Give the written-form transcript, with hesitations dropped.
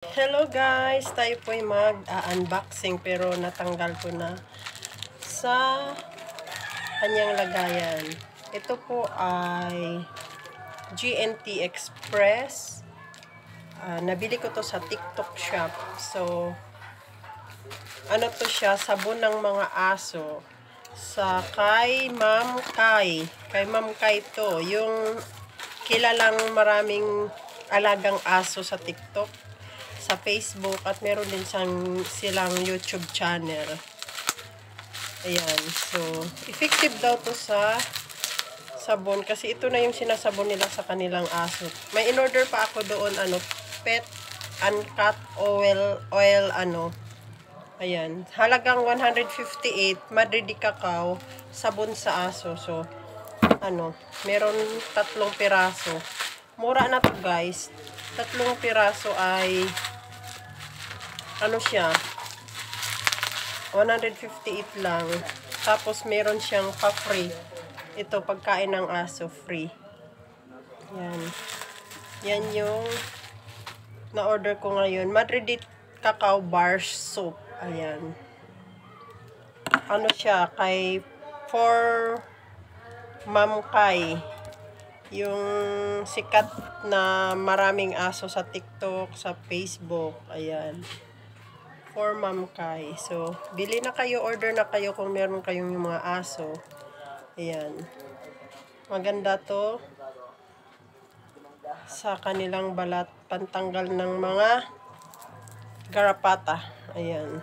Hello guys, tayo po ay mag-unboxing pero natanggal ko na sa kanyang lagayan. Ito po ay GNT Express. Nabili ko to sa TikTok shop. So, ano to siya? Sabon ng mga aso. Sa kay Ma'am Kai. Kay Ma'am Kai to. Yung kilalang maraming alagang aso sa TikTok, sa Facebook, at meron din silang YouTube channel. Ayan. So, effective daw to sa sabon kasi ito na yung sinasabon nila sa kanilang aso. May in-order pa ako doon, pet uncut oil, ayan. Halagang 158, Madrid Cacao, sabon sa aso. So, meron 3 piraso. Mura na to guys. 3 piraso ay siya, 158 lang. Tapos meron siyang pa-free. Ito, pagkain ng aso, free. Yan. Yan yung na-order ko ngayon. Madrid Cacao Bar Soap. Ayan. Siya, for Ma'am Kai. Yung sikat na maraming aso sa TikTok, sa Facebook. Ayan. For Ma'am Kai. So, bili na kayo, order na kayo kung meron kayong yung mga aso. Ayan. Maganda to sa kanilang balat, pantanggal ng mga garapata. Ayan.